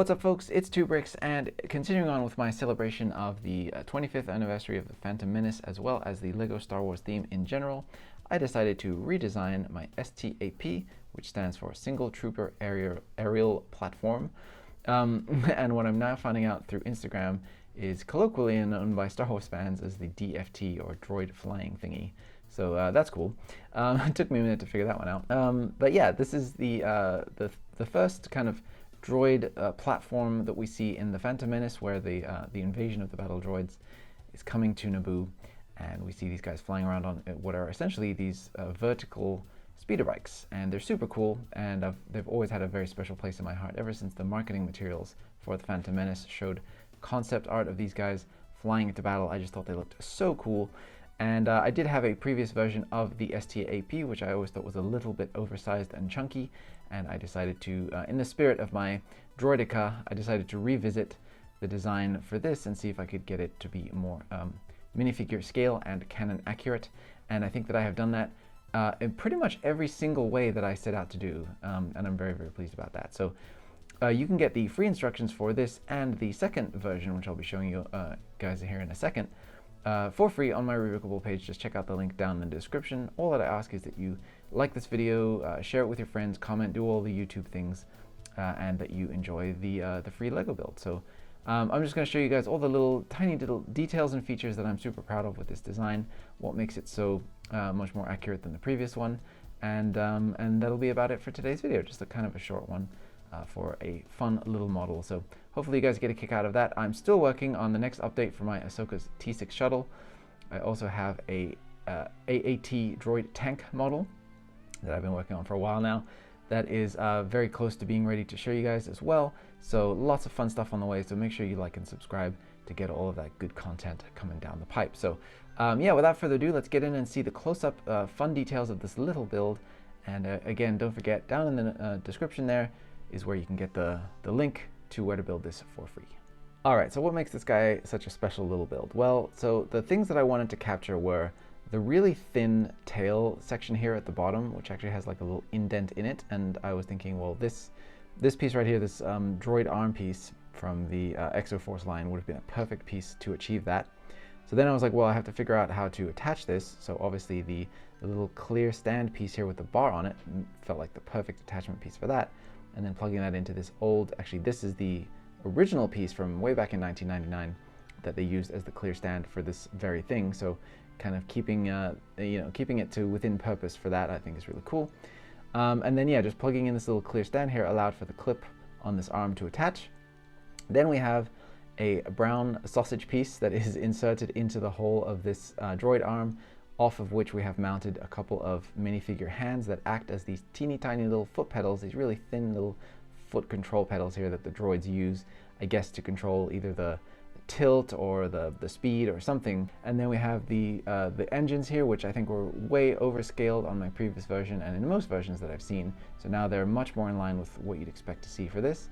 What's up folks, it's 2bricks, and continuing on with my celebration of the 25th anniversary of the Phantom Menace as well as the LEGO Star Wars theme in general, I decided to redesign my STAP, which stands for Single Trooper Aerial Platform. And what I'm now finding out through Instagram is colloquially known by Star Wars fans as the DFT, or Droid Flying Thingy. So that's cool. It took me a minute to figure that one out. But yeah, this is the first kind of droid platform that we see in the Phantom Menace, where the invasion of the battle droids is coming to Naboo, and we see these guys flying around on what are essentially these vertical speeder bikes, and they're super cool, and they've always had a very special place in my heart ever since the marketing materials for the Phantom Menace showed concept art of these guys flying into battle. I just thought they looked so cool. And I did have a previous version of the STAP, which I always thought was a little bit oversized and chunky, and I decided to, in the spirit of my droidica, I decided to revisit the design for this and see if I could get it to be more minifigure scale and canon accurate. And I think that I have done that in pretty much every single way that I set out to do, and I'm very, very pleased about that. So you can get the free instructions for this and the second version, which I'll be showing you guys here in a second, for free on my Revocable page. Just check out the link down in the description. All that I ask is that you like this video, share it with your friends, comment, do all the YouTube things, and that you enjoy the free Lego build. So I'm just going to show you guys all the tiny little details and features that I'm super proud of with this design, what makes it so much more accurate than the previous one, and that'll be about it for today's video. Just a kind of a short one for a fun little model. So hopefully you guys get a kick out of that. I'm still working on the next update for my Ahsoka's T6 shuttle. I also have a AAT droid tank model that I've been working on for a while now. That is very close to being ready to show you guys as well. So lots of fun stuff on the way. So make sure you like and subscribe to get all of that good content coming down the pipe. So yeah, without further ado, let's get in and see the close-up fun details of this little build. And again, don't forget, down in the description there is where you can get the link to where to build this for free. All right, so what makes this guy such a special little build? Well, so the things that I wanted to capture were the really thin tail section here at the bottom, which actually has like a little indent in it. And I was thinking, well, this piece right here, this droid arm piece from the Exoforce line would have been a perfect piece to achieve that. So then I was like, well, I have to figure out how to attach this. So obviously the little clear stand piece here with the bar on it felt like the perfect attachment piece for that. And then plugging that into this old, actually this is the original piece from way back in 1999 that they used as the clear stand for this very thing. So kind of keeping keeping it to within purpose for that, I think is really cool. And then yeah, just plugging in this little clear stand here allowed for the clip on this arm to attach. Then we have a brown sausage piece that is inserted into the hole of this droid arm, off of which we have mounted a couple of minifigure hands that act as these teeny tiny little foot pedals, these really thin little foot control pedals here that the droids use, I guess, to control either the tilt or the speed or something. And then we have the engines here, which I think were way overscaled on my previous version and in most versions that I've seen. So now they're much more in line with what you'd expect to see for this.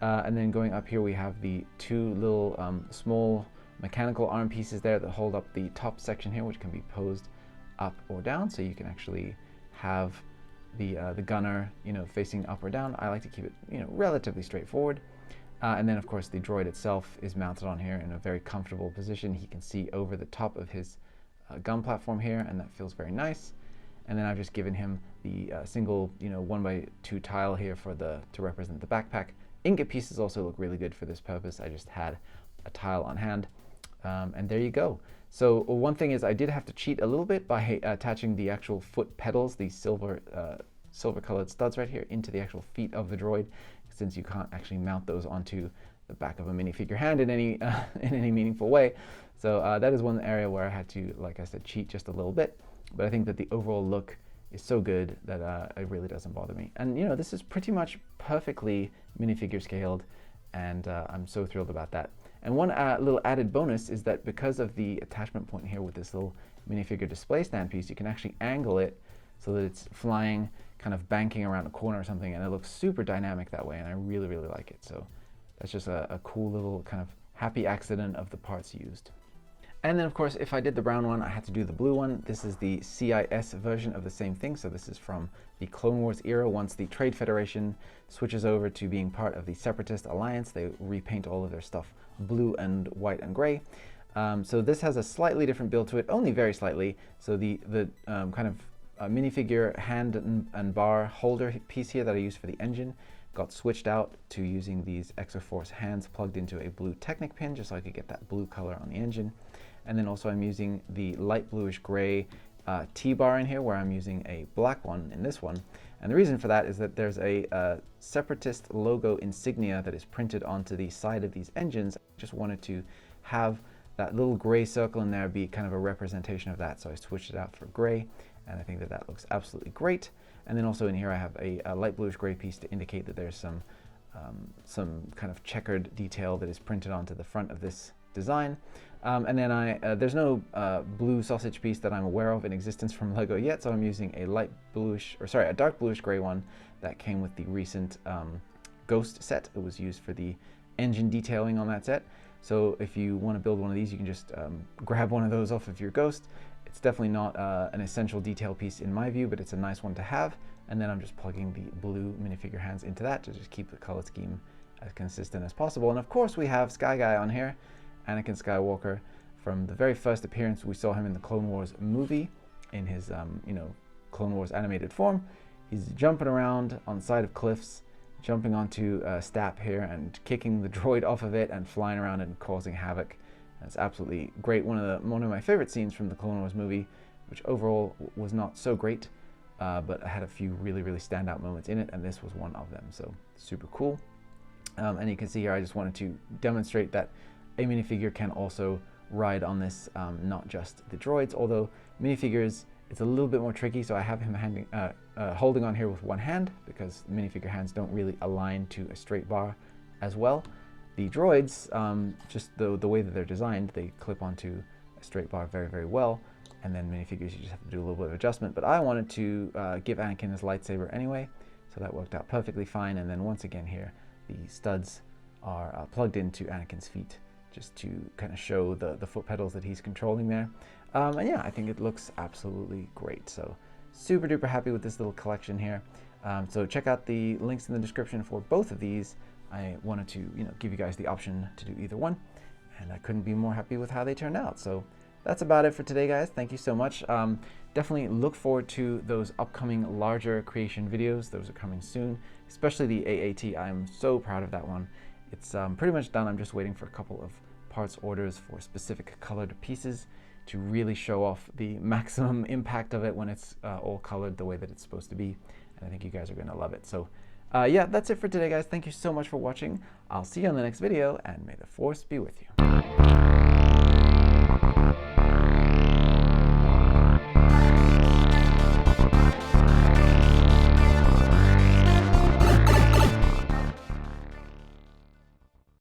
And then going up here, we have the two little small mechanical arm pieces there that hold up the top section here, which can be posed up or down, so you can actually have the gunner, facing up or down. I like to keep it, relatively straightforward. And then of course the droid itself is mounted on here in a very comfortable position. He can see over the top of his gun platform here, and that feels very nice. And then I've just given him the single, 1x2 tile here to represent the backpack. Ingot pieces also look really good for this purpose. I just had a tile on hand. And there you go. So one thing is I did have to cheat a little bit by attaching the actual foot pedals, these silver colored studs right here, into the actual feet of the droid, since you can't actually mount those onto the back of a minifigure hand in any in any meaningful way. So that is one area where I had to, like I said, cheat just a little bit. But I think that the overall look is so good that it really doesn't bother me. And this is pretty much perfectly minifigure scaled, and I'm so thrilled about that. And one little added bonus is that because of the attachment point here with this little minifigure display stand piece, you can actually angle it so that it's flying, kind of banking around a corner or something, and it looks super dynamic that way, and I really, really like it. So that's just a cool little kind of happy accident of the parts used. And then of course, if I did the brown one, I had to do the blue one. This is the CIS version of the same thing. So this is from the Clone Wars era. Once the Trade Federation switches over to being part of the Separatist Alliance, they repaint all of their stuff blue and white and gray. So this has a slightly different build to it, only very slightly. So the kind of minifigure hand and bar holder piece here that I used for the engine got switched out to using these Exoforce hands plugged into a blue Technic pin, just so I could get that blue color on the engine. And then also I'm using the light bluish gray T-bar in here, where I'm using a black one in this one. And the reason for that is that there's a Separatist logo insignia that is printed onto the side of these engines. I just wanted to have that little gray circle in there be kind of a representation of that, so I switched it out for gray, and I think that that looks absolutely great. And then also in here I have a light bluish gray piece to indicate that there's some kind of checkered detail that is printed onto the front of this design. And then there's no blue sausage piece that I'm aware of in existence from Lego yet, so I'm using a a dark bluish gray one that came with the recent Ghost set. It was used for the engine detailing on that set. So if you want to build one of these, you can just grab one of those off of your Ghost. It's definitely not an essential detail piece in my view, but it's a nice one to have. And then I'm just plugging the blue minifigure hands into that to just keep the color scheme as consistent as possible. And of course we have Sky Guy on here, Anakin Skywalker. From the very first appearance, we saw him in the Clone Wars movie in his Clone Wars animated form. He's jumping around on the side of cliffs, jumping onto STAP here and kicking the droid off of it and flying around and causing havoc. That's absolutely great. One of my favorite scenes from the Clone Wars movie, which overall was not so great, but I had a few really standout moments in it, and this was one of them. So super cool. And you can see here, I just wanted to demonstrate that a minifigure can also ride on this, not just the droids. Although minifigures, it's a little bit more tricky, so I have him holding on here with one hand, because minifigure hands don't really align to a straight bar as well. The droids, just the way that they're designed, they clip onto a straight bar very well, and then minifigures you just have to do a little bit of adjustment. But I wanted to give Anakin his lightsaber anyway, so that worked out perfectly fine. And then once again here, the studs are plugged into Anakin's feet, just to kind of show the foot pedals that he's controlling there. And yeah, I think it looks absolutely great. So super duper happy with this little collection here. So check out the links in the description for both of these. I wanted to give you guys the option to do either one, and I couldn't be more happy with how they turned out. So that's about it for today, guys. Thank you so much. Definitely look forward to those upcoming larger creation videos. Those are coming soon, especially the AAT. I'm so proud of that one. It's pretty much done. I'm just waiting for a couple of parts orders for specific colored pieces to really show off the maximum impact of it when it's all colored the way that it's supposed to be. And I think you guys are going to love it. So yeah, that's it for today, guys. Thank you so much for watching. I'll see you on the next video, and may the Force be with you.